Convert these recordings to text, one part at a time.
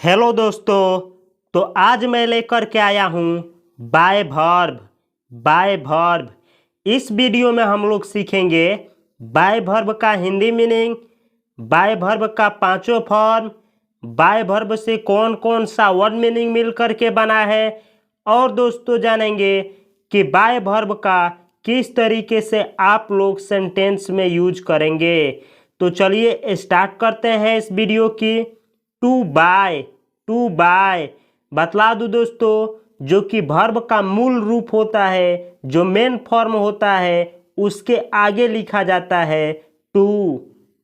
Hello दोस्तों। तो आज मैं लेकर के आया हूँ बाय वर्ब। बाय वर्ब इस वीडियो में हम लोग सीखेंगे बाय वर्ब का हिंदी मीनिंग, बाय वर्ब का पांचों फॉर्म, बाय वर्ब से कौन कौन सा वर्ड मीनिंग मिल करके बना है, और दोस्तों जानेंगे कि बाय वर्ब का किस तरीके से आप लोग सेंटेंस में यूज करेंगे। तो चलिए स्टार्ट करते हैं इस वीडियो की। टू बाय बतला दूं दोस्तों, जो कि वर्ब का मूल रूप होता है, जो मेन फॉर्म होता है, उसके आगे लिखा जाता है टू।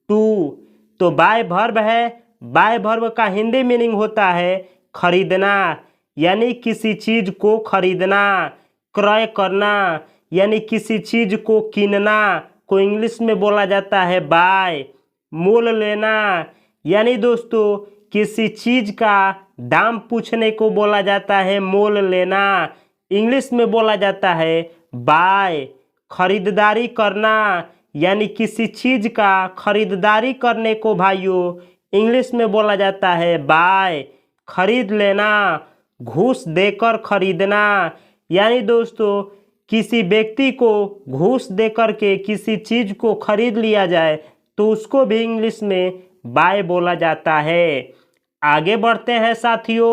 टू तो बाय वर्ब है। बाय वर्ब का हिंदी मीनिंग होता है खरीदना, यानी किसी चीज को खरीदना, क्रय करना, यानी किसी चीज को कीनना को इंग्लिश में बोला जाता है बाय। मोल लेना, यानी दोस्तों किसी चीज का दाम पूछने को बोला जाता है मोल लेना, इंग्लिश में बोला जाता है बाय। खरीदारी करना, यानी किसी चीज का खरीदारी करने को भाइयों इंग्लिश में बोला जाता है बाय। खरीद लेना, घूस देकर खरीदना, यानी दोस्तों किसी व्यक्ति को घूस देकर के किसी चीज को खरीद लिया जाए तो उसको भी इंग्लिश में बाय बोला जाता है। आगे बढ़ते हैं साथियों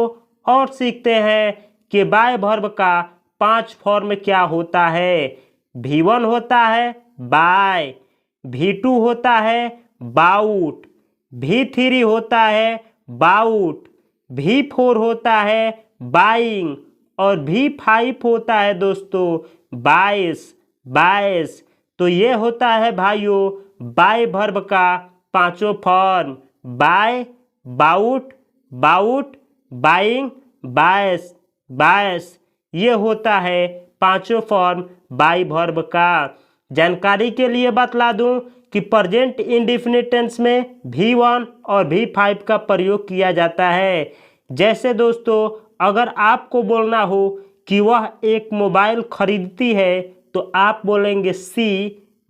और सीखते हैं कि बाय वर्ब का 5 फॉर्म क्या होता है। V1 होता है बाय, V2 होता है बाउट, V3 होता है बाउट, V4 होता है बाइंग और V5 होता है दोस्तों बायस। बायस तो ये होता है भाइयों बाय वर्ब का पांचों form: buy, bought, bought, buying, buys, buys. ये होता है पांचों फॉर्म बाय वर्ब का। जानकारी के लिए बतला दूं कि प्रेजेंट इंडेफिनिट टेंस में V1 और V5 का प्रयोग किया जाता है। जैसे दोस्तों अगर आपको बोलना हो कि वह एक मोबाइल खरीदती है तो आप बोलेंगे सी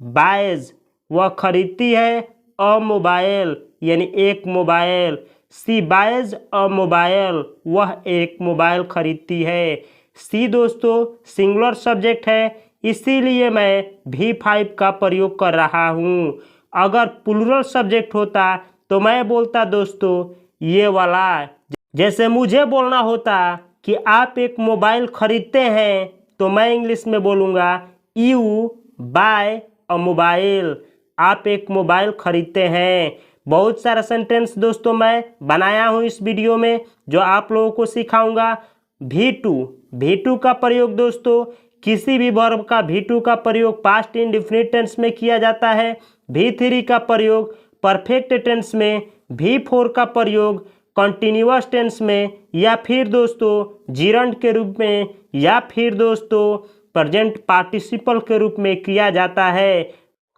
बायज, वह खरीदती है अ मोबाइल, यानी एक mobile. She buys a mobile, वह एक मोबाइल खरीदती है। सी दोस्तों सिंगुलर सब्जेक्ट है, इसीलिए मैं V5 का प्रयोग कर रहा हूँ। अगर प्लूरल सब्जेक्ट होता तो मैं बोलता दोस्तों ये वाला। जैसे मुझे बोलना होता कि आप एक मोबाइल खरीदते हैं तो मैं इंग्लिश में बोलूँगा यू बाय अ मोबाइल, आप एक मोबाइल खरीदते हैं। बहुत सारा सेंटेंस दोस्तों मैं बनाया हूँ इस वीडियो में जो आप लोगों को सिखाऊंगा। V2 का प्रयोग दोस्तों किसी भी वर्ब का V2 का प्रयोग पास्ट इंडेफिनिट टेंस में किया जाता है। V3 का प्रयोग परफेक्ट टेंस में, V4 का प्रयोग कंटिन्यूअस टेंस में, या फिर दोस्तों जिरंड के रूप में, या फिर दोस्तों प्रेजेंट पार्टिसिपल के रूप में किया जाता है।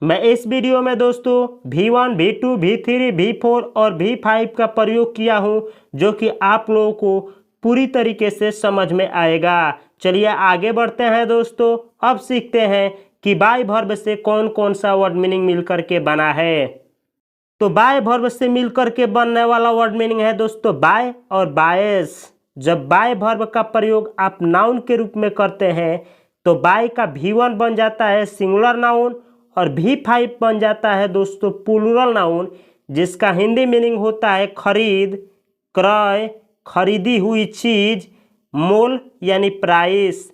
मैं इस वीडियो में दोस्तों V1, V2, V3, V4 और V5 का प्रयोग किया हूं जो कि आप लोगों को पूरी तरीके से समझ में आएगा। चलिए आगे बढ़ते हैं दोस्तों। अब सीखते हैं कि बाय वर्ब से कौन कौन सा वर्ड मीनिंग मिलकर के बना है। तो बाय वर्ब से मिलकर के बनने वाला वर्ड मीनिंग है दोस्तों बाय और बायस। जब बाय वर्ब का प्रयोग आप नाउन के रूप में करते हैं तो बाय का V1 बन जाता है सिंगुलर नाउन और V5 बन जाता है दोस्तों प्लूरल नाउन, जिसका हिंदी मीनिंग होता है खरीद, क्रय, खरीदी हुई चीज, मोल यानी प्राइस।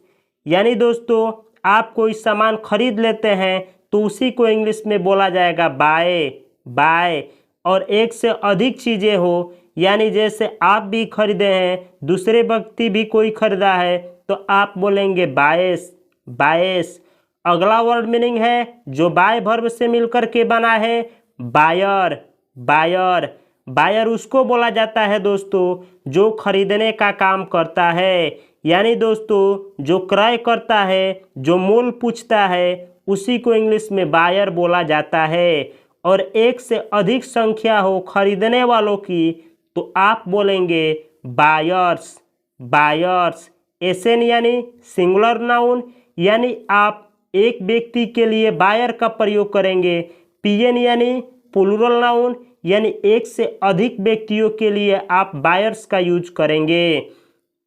यानी दोस्तों आप कोई सामान खरीद लेते हैं तो उसी को इंग्लिश में बोला जाएगा बाय। बाय और एक से अधिक चीज़ें हो, यानी जैसे आप भी खरीदे हैं, दूसरे व्यक्ति भी कोई खरीदा है तो आप बोलेंगे बायस। बायस अगला वर्ड मीनिंग है जो बाय वर्ब से मिलकर के बना है बायर। बायर बायर उसको बोला जाता है दोस्तों जो खरीदने का काम करता है, यानी दोस्तों जो क्रय करता है, जो मोल पूछता है, उसी को इंग्लिश में बायर बोला जाता है। और एक से अधिक संख्या हो खरीदने वालों की तो आप बोलेंगे बायर्स। बायर्स एसएन यानी सिंगुलर नाउन, यानी आप एक व्यक्ति के लिए बायर का प्रयोग करेंगे। पीएन यानी प्लूरल नाउन, यानी एक से अधिक व्यक्तियों के लिए आप बायर्स का यूज करेंगे।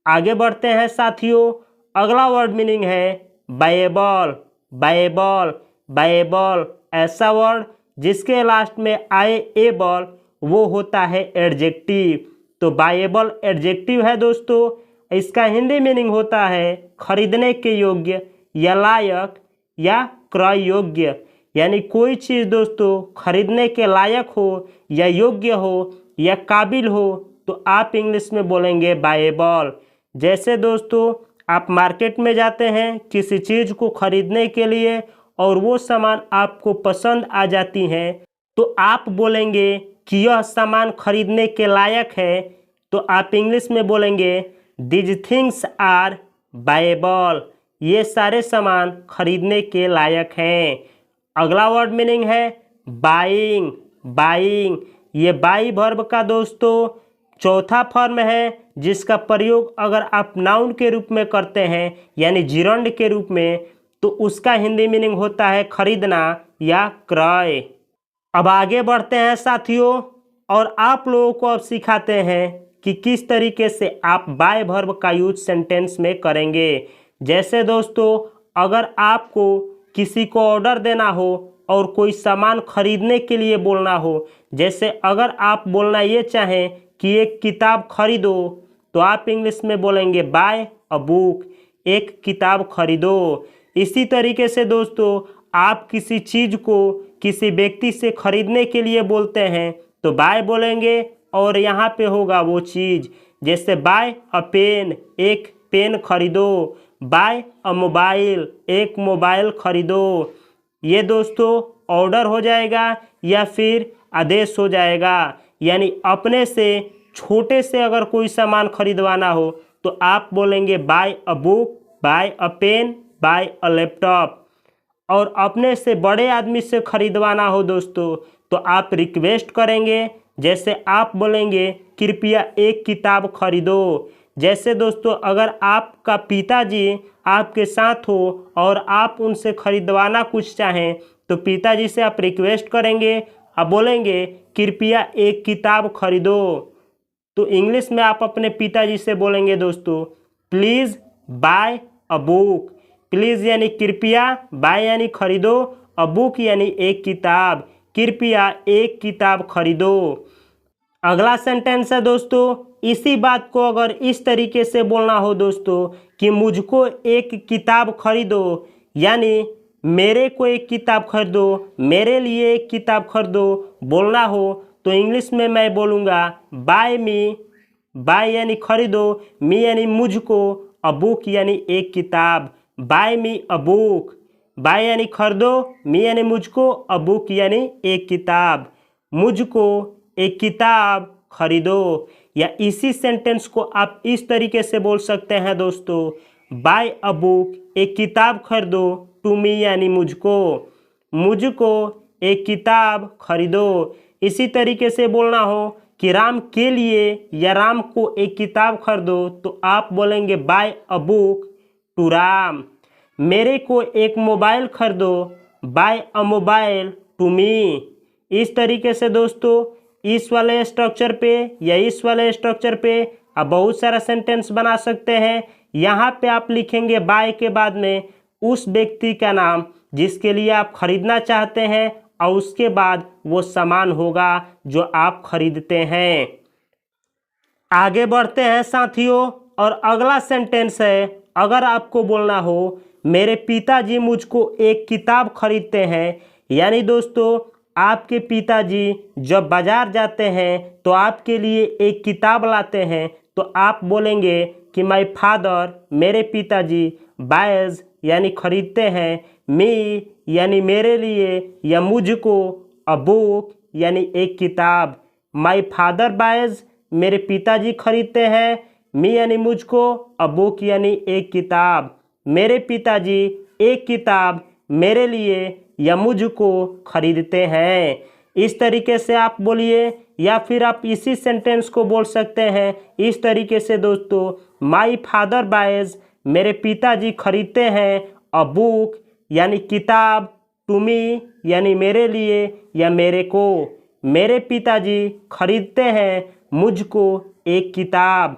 आगे बढ़ते हैं साथियों, अगला वर्ड मीनिंग है बायेबल। बायेबल, बायेबल ऐसा वर्ड जिसके लास्ट में आए एबल, वो होता है एडजेक्टिव। तो बायेबल एडजेक्टिव है दोस्तों। इसका हिंदी मीनिंग होता है खरीदने के योग्य या लायक या क्रय योग्य। यानी कोई चीज़ दोस्तों खरीदने के लायक हो या योग्य हो या काबिल हो तो आप इंग्लिश में बोलेंगे बायेबल। जैसे दोस्तों आप मार्केट में जाते हैं किसी चीज़ को खरीदने के लिए और वो सामान आपको पसंद आ जाती हैं तो आप बोलेंगे कि यह सामान खरीदने के लायक है। तो आप इंग्लिश में बोलेंगे दिज थिंग्स आर बायेबल। ये सारे सामान खरीदने के लायक हैं। अगला वर्ड मीनिंग है बाइंग। बाइंग ये बाई वर्ब का दोस्तों चौथा फॉर्म है जिसका प्रयोग अगर आप नाउन के रूप में करते हैं यानी जिरंड के रूप में तो उसका हिंदी मीनिंग होता है खरीदना या क्रय। अब आगे बढ़ते हैं साथियों और आप लोगों को अब सिखाते हैं कि किस तरीके से आप बाय वर्ब का यूज सेंटेंस में करेंगे। जैसे दोस्तों अगर आपको किसी को ऑर्डर देना हो और कोई सामान खरीदने के लिए बोलना हो, जैसे अगर आप बोलना ये चाहें कि एक किताब खरीदो तो आप इंग्लिश में बोलेंगे बाय अ बुक, एक किताब खरीदो। इसी तरीके से दोस्तों आप किसी चीज़ को किसी व्यक्ति से खरीदने के लिए बोलते हैं तो बाय बोलेंगे और यहाँ पे होगा वो चीज़। जैसे बाय अ पेन, एक पेन खरीदो, बाय अ मोबाइल, एक मोबाइल खरीदो। ये दोस्तों ऑर्डर हो जाएगा या फिर आदेश हो जाएगा। यानी अपने से छोटे से अगर कोई सामान खरीदवाना हो तो आप बोलेंगे buy a book, buy a pen, buy a laptop. और अपने से बड़े आदमी से खरीदवाना हो दोस्तों तो आप रिक्वेस्ट करेंगे। जैसे आप बोलेंगे कृपया एक किताब खरीदो। जैसे दोस्तों अगर आपका पिताजी आपके साथ हो और आप उनसे खरीदवाना कुछ चाहें तो पिताजी से आप रिक्वेस्ट करेंगे, आप बोलेंगे कृपया एक किताब खरीदो। तो इंग्लिश में आप अपने पिताजी से बोलेंगे दोस्तों please buy a book. Please यानी कृपया, बाय यानी खरीदो, अ बुक यानी एक किताब, कृपया एक किताब खरीदो। अगला सेंटेंस है दोस्तों इसी बात को अगर इस तरीके से बोलना हो दोस्तों कि मुझको एक किताब खरीदो, यानी मेरे को एक किताब खरीदो, मेरे लिए एक किताब खरीदो बोलना हो तो इंग्लिश में मैं बोलूँगा बाय मी। बाय यानी खरीदो, मी यानी मुझको, अ बुक यानी एक किताब, buy me a book. Buy यानी खरीदो, मी यानी मुझको, अ बुक यानी एक किताब, मुझको एक किताब खरीदो। या इसी सेंटेंस को आप इस तरीके से बोल सकते हैं दोस्तों बाय अ बुक, एक किताब खरीदो, टू मी यानी मुझको, मुझको एक किताब खरीदो। इसी तरीके से बोलना हो कि राम के लिए या राम को एक किताब खरीदो तो आप बोलेंगे buy a book to Ram. मेरे को एक मोबाइल खरीदो, buy a mobile to me. इस तरीके से दोस्तों इस वाले स्ट्रक्चर पे या इस वाले स्ट्रक्चर पे आप बहुत सारा सेंटेंस बना सकते हैं। यहाँ पे आप लिखेंगे बाय के बाद में उस व्यक्ति का नाम जिसके लिए आप खरीदना चाहते हैं और उसके बाद वो सामान होगा जो आप खरीदते हैं। आगे बढ़ते हैं साथियों और अगला सेंटेंस है अगर आपको बोलना हो मेरे पिताजी मुझको एक किताब खरीदते हैं। यानी दोस्तों आपके पिताजी जब बाजार जाते हैं तो आपके लिए एक किताब लाते हैं तो आप बोलेंगे कि माय फादर, मेरे पिताजी, बायज यानी खरीदते हैं, मी यानी मेरे लिए या मुझको, अ बुक यानी एक किताब। माय फादर बायज मेरे पिताजी खरीदते हैं, मी यानी मुझको, अ बुक यानी एक किताब। मेरे पिताजी एक किताब मेरे लिए या मुझको खरीदते हैं। इस तरीके से आप बोलिए या फिर आप इसी सेंटेंस को बोल सकते हैं इस तरीके से दोस्तों माय फादर बायज मेरे पिताजी खरीदते हैं, अ बुक यानी किताब, टू मी यानी मेरे लिए या मेरे को। मेरे पिताजी खरीदते हैं मुझको एक किताब।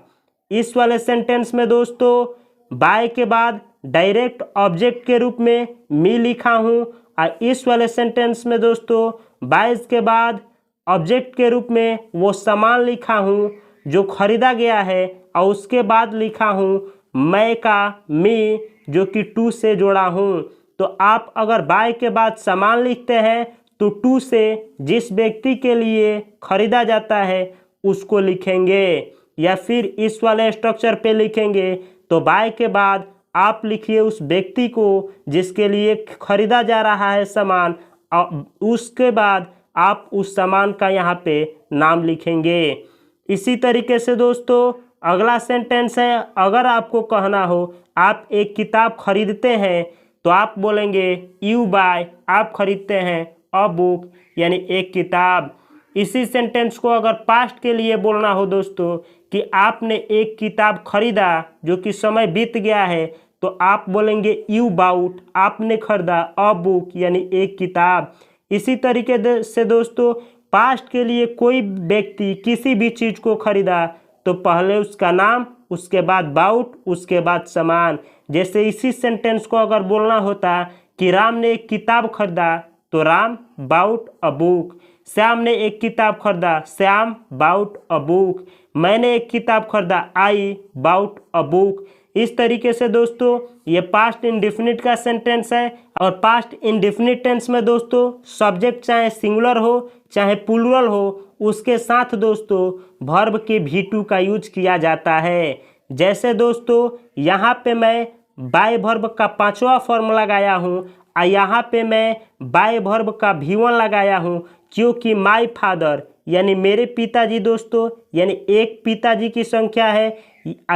इस वाले सेंटेंस में दोस्तों बाय के बाद डायरेक्ट ऑब्जेक्ट के रूप में मी लिखा हूँ, और इस वाले सेंटेंस में दोस्तों बाय के बाद ऑब्जेक्ट के रूप में वो सामान लिखा हूँ जो खरीदा गया है, और उसके बाद लिखा हूँ मैं का मी जो कि टू से जोड़ा हूँ। तो आप अगर बाय के बाद सामान लिखते हैं तो टू से जिस व्यक्ति के लिए खरीदा जाता है उसको लिखेंगे, या फिर इस वाले स्ट्रक्चर पे लिखेंगे तो बाय के बाद आप लिखिए उस व्यक्ति को जिसके लिए खरीदा जा रहा है सामान, और उसके बाद आप उस सामान का यहाँ पे नाम लिखेंगे। इसी तरीके से दोस्तों अगला सेंटेंस है, अगर आपको कहना हो आप एक किताब खरीदते हैं तो आप बोलेंगे यू बाय, आप खरीदते हैं अ बुक यानी एक किताब। इसी सेंटेंस को अगर पास्ट के लिए बोलना हो दोस्तों कि आपने एक किताब खरीदा जो कि समय बीत गया है, तो आप बोलेंगे यू बाउट, आपने खरीदा अ बुक यानी एक किताब। इसी तरीके से दोस्तों पास्ट के लिए कोई व्यक्ति किसी भी चीज़ को खरीदा तो पहले उसका नाम, उसके बाद बाउट, उसके बाद सामान। जैसे इसी सेंटेंस को अगर बोलना होता कि राम ने एक किताब खरीदा तो Ram bought a book, Shyam ने एक किताब खरीदा, श्याम बाउट अ बुक, मैंने एक किताब खरीदा, आई बाउट अ बुक। इस तरीके से दोस्तों ये पास्ट इंडेफिनिट का सेंटेंस है, और पास्ट इंडेफिनिट टेंस में दोस्तों सब्जेक्ट चाहे सिंगुलर हो चाहे प्लूरल हो, उसके साथ दोस्तों वर्ब के V2 का यूज किया जाता है। जैसे दोस्तों यहाँ पे मैं बाय वर्ब का 5वां फॉर्म लगाया हूँ, और यहाँ पे मैं बाय वर्ब का V1 लगाया हूँ, क्योंकि माय फादर यानी मेरे पिताजी दोस्तों यानी एक पिताजी की संख्या है,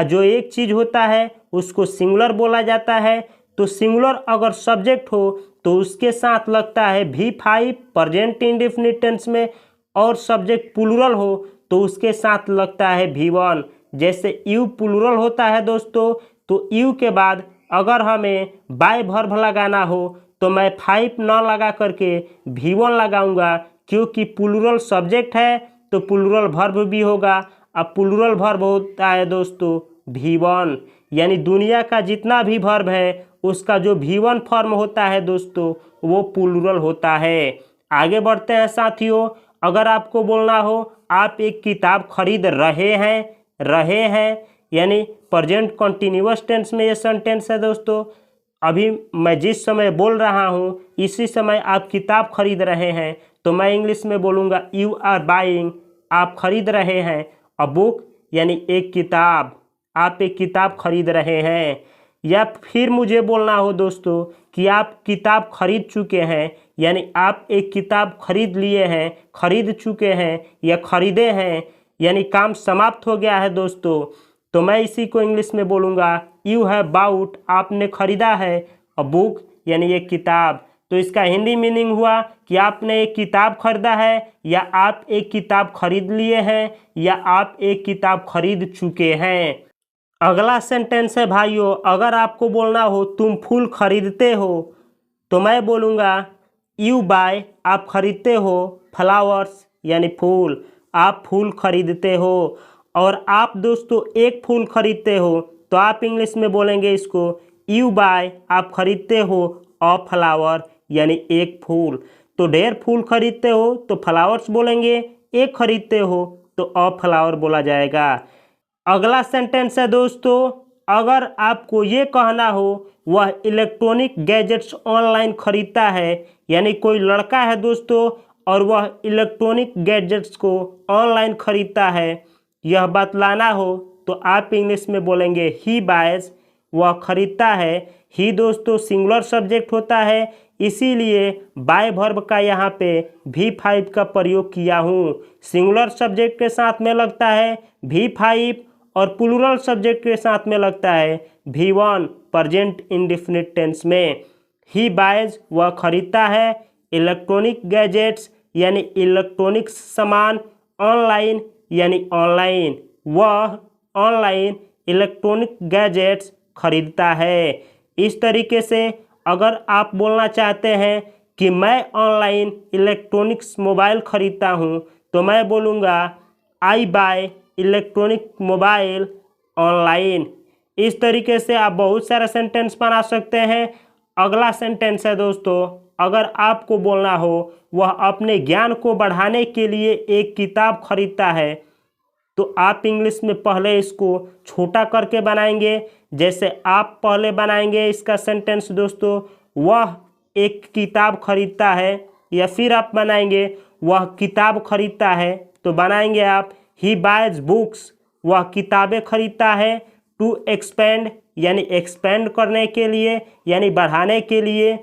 जो एक चीज़ होता है उसको सिंगुलर बोला जाता है। तो सिंगुलर अगर सब्जेक्ट हो तो उसके साथ लगता है V5 प्रेजेंट इंडेफिनिट टेंस में, और सब्जेक्ट प्लूरल हो तो उसके साथ लगता है V1। जैसे यू प्लूरल होता है दोस्तों, तो यू के बाद अगर हमें बाय वर्ब लगाना हो तो मैं 5 न लगा करके V1 लगाऊंगा, क्योंकि प्लूरल सब्जेक्ट है तो प्लूरल वर्ब भी होगा। अब प्लूरल वर्ब होता है दोस्तों V1, यानी दुनिया का जितना भी वर्ब है उसका जो V1 फॉर्म होता है दोस्तों वो प्लूरल होता है। आगे बढ़ते हैं साथियों, अगर आपको बोलना हो आप एक किताब खरीद रहे हैं यानी प्रेजेंट कंटिन्यूअस टेंस में ये सेंटेंस है दोस्तों। अभी मैं जिस समय बोल रहा हूँ इसी समय आप किताब खरीद रहे हैं, तो मैं इंग्लिश में बोलूँगा यू आर बाइंग, आप खरीद रहे हैं अ बुक यानी एक किताब, आप एक किताब खरीद रहे हैं। या फिर मुझे बोलना हो दोस्तों कि आप किताब खरीद चुके हैं, यानी आप एक किताब खरीद लिए हैं, खरीद चुके हैं या खरीदे हैं, यानी काम समाप्त हो गया है दोस्तों, तो मैं इसी को इंग्लिश में बोलूँगा यू हैव बाउट, आपने खरीदा है अ बुक यानी एक किताब। तो इसका हिंदी मीनिंग हुआ कि आपने एक किताब खरीदा है, या आप एक किताब खरीद लिए हैं, या आप एक किताब खरीद चुके हैं। अगला सेंटेंस है भाइयों, अगर आपको बोलना हो तुम फूल खरीदते हो तो मैं बोलूँगा यू बाय, आप खरीदते हो फ्लावर्स यानी फूल, आप फूल खरीदते हो। और आप दोस्तों एक फूल खरीदते हो तो आप इंग्लिश में बोलेंगे इसको यू बाय, आप खरीदते हो अ फ्लावर यानी एक फूल। तो ढेर फूल खरीदते हो तो फ्लावर्स बोलेंगे, एक खरीदते हो तो अ फ्लावर बोला जाएगा। अगला सेंटेंस है दोस्तों, अगर आपको ये कहना हो वह इलेक्ट्रॉनिक गैजेट्स ऑनलाइन खरीदता है, यानी कोई लड़का है दोस्तों और वह इलेक्ट्रॉनिक गैजेट्स को ऑनलाइन खरीदता है, यह बतलाना हो तो आप इंग्लिश में बोलेंगे ही बायज, वह खरीदता है। ही दोस्तों सिंगुलर सब्जेक्ट होता है, इसीलिए बाय वर्ब का यहाँ पे V5 का प्रयोग किया हूँ। सिंगुलर सब्जेक्ट के साथ में लगता है V5 और प्लूरल सब्जेक्ट के साथ में लगता है V1 प्रेजेंट इंडेफिनिट टेंस में। ही बायज, वह खरीदता है, इलेक्ट्रॉनिक गैजेट्स यानी इलेक्ट्रॉनिक सामान, ऑनलाइन यानी ऑनलाइन, वह ऑनलाइन इलेक्ट्रॉनिक गैजेट्स खरीदता है। इस तरीके से अगर आप बोलना चाहते हैं कि मैं ऑनलाइन इलेक्ट्रॉनिक्स मोबाइल खरीदता हूँ तो मैं बोलूँगा आई बाय इलेक्ट्रॉनिक मोबाइल ऑनलाइन। इस तरीके से आप बहुत सारा सेंटेंस बना सकते हैं। अगला सेंटेंस है दोस्तों, अगर आपको बोलना हो वह अपने ज्ञान को बढ़ाने के लिए एक किताब खरीदता है तो आप इंग्लिश में पहले इसको छोटा करके बनाएंगे। जैसे आप पहले बनाएंगे इसका सेंटेंस दोस्तों, वह एक किताब खरीदता है, या फिर आप बनाएंगे वह किताब खरीदता है तो बनाएंगे आप ही बायज बुक्स, वह किताबें खरीदता है। टू एक्सपेंड यानी एक्सपेंड करने के लिए यानी बढ़ाने के लिए।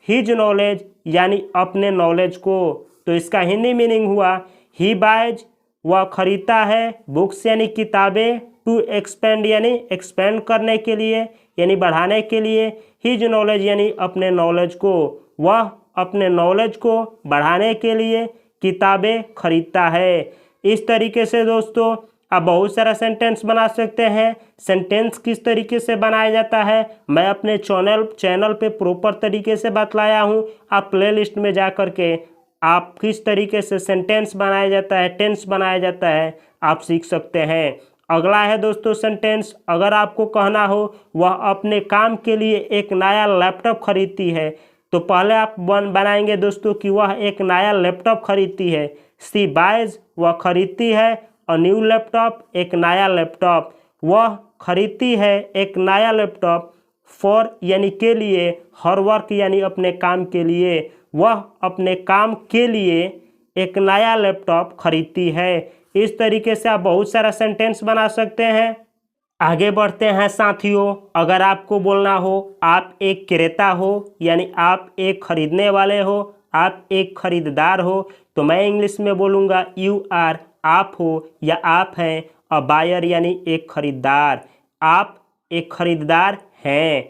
हिज नॉलेज यानी अपने नॉलेज को, तो इसका हिंदी मीनिंग हुआ ही बायज वह खरीदता है, बुक्स यानी किताबें, टू एक्सपेंड यानी एक्सपेंड करने के लिए यानी बढ़ाने के लिए, हिज नॉलेज यानी अपने नॉलेज को, वह अपने नॉलेज को बढ़ाने के लिए किताबें खरीदता है। इस तरीके से दोस्तों आप बहुत सारा सेंटेंस बना सकते हैं। सेंटेंस किस तरीके से बनाया जाता है मैं अपने चैनल पे प्रॉपर तरीके से बतलाया हूँ। आप प्लेलिस्ट में जा कर के आप किस तरीके से सेंटेंस बनाया जाता है, टेंस बनाया जाता है, आप सीख सकते हैं। अगला है दोस्तों सेंटेंस, अगर आपको कहना हो वह अपने काम के लिए एक नया लैपटॉप खरीदती है तो पहले आप बनाएंगे दोस्तों कि वह एक नया लैपटॉप खरीदती है। सी बायज वह खरीदती है, अ न्यू लैपटॉप एक नया लैपटॉप, वह खरीदती है एक नया लैपटॉप। फॉर यानी के लिए, हर वर्क यानी अपने काम के लिए, वह अपने काम के लिए एक नया लैपटॉप खरीदती है। इस तरीके से आप बहुत सारा सेंटेंस बना सकते हैं। आगे बढ़ते हैं साथियों, अगर आपको बोलना हो आप एक क्रेता हो यानी आप एक खरीदने वाले हो, आप एक खरीदार हो तो मैं इंग्लिश में बोलूँगा यू आर, आप हो या आप हैं, अ बायर यानी एक खरीदार, आप एक खरीदार हैं।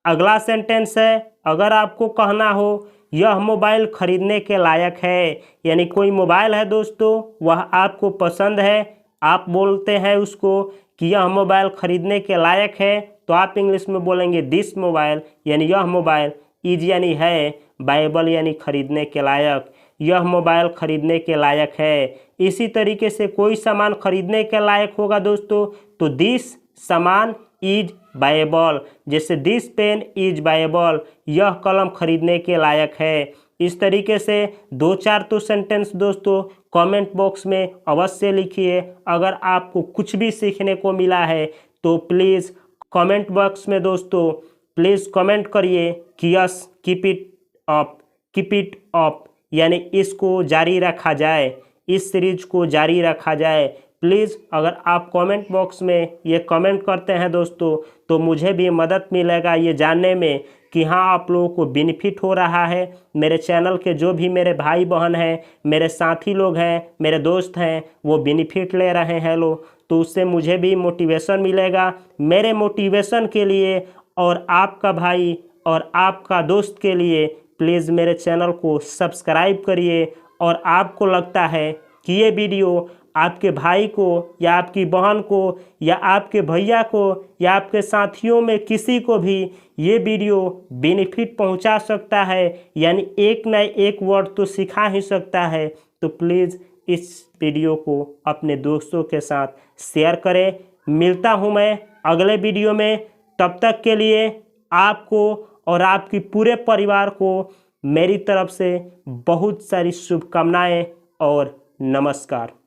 अगला सेंटेंस है, अगर आपको कहना हो यह मोबाइल खरीदने के लायक है, यानी कोई मोबाइल है दोस्तों वह आपको पसंद है, आप बोलते हैं उसको कि यह मोबाइल खरीदने के लायक है तो आप इंग्लिश में बोलेंगे दिस मोबाइल, यानी यह मोबाइल, इज यानी है, बायबल यानी खरीदने के लायक, यह मोबाइल खरीदने के लायक है। इसी तरीके से कोई सामान खरीदने के लायक होगा दोस्तों तो दिस सामान इज बायबल, जैसे दिस पेन इज बायबल, यह कलम खरीदने के लायक है। इस तरीके से दो चार तो सेंटेंस दोस्तों कमेंट बॉक्स में अवश्य लिखिए। अगर आपको कुछ भी सीखने को मिला है तो प्लीज़ कमेंट बॉक्स में दोस्तों प्लीज़ कमेंट करिए कि यस कीप इट अप, यानी इसको जारी रखा जाए, इस सीरीज को जारी रखा जाए। प्लीज़ अगर आप कमेंट बॉक्स में ये कमेंट करते हैं दोस्तों तो मुझे भी मदद मिलेगा ये जानने में कि हाँ आप लोगों को बेनिफिट हो रहा है। मेरे चैनल के जो भी मेरे भाई बहन हैं, मेरे साथी लोग हैं, मेरे दोस्त हैं, वो बेनिफिट ले रहे हैं लोग, तो उससे मुझे भी मोटिवेशन मिलेगा। मेरे मोटिवेशन के लिए और आपका भाई और आपका दोस्त के लिए प्लीज़ मेरे चैनल को सब्सक्राइब करिए। और आपको लगता है कि ये वीडियो आपके भाई को या आपकी बहन को या आपके भैया को या आपके साथियों में किसी को भी ये वीडियो बेनिफिट पहुंचा सकता है, यानी एक न एक वर्ड तो सिखा ही सकता है, तो प्लीज़ इस वीडियो को अपने दोस्तों के साथ शेयर करें। मिलता हूं मैं अगले वीडियो में, तब तक के लिए आपको और आपकी पूरे परिवार को मेरी तरफ से बहुत सारी शुभकामनाएं और नमस्कार।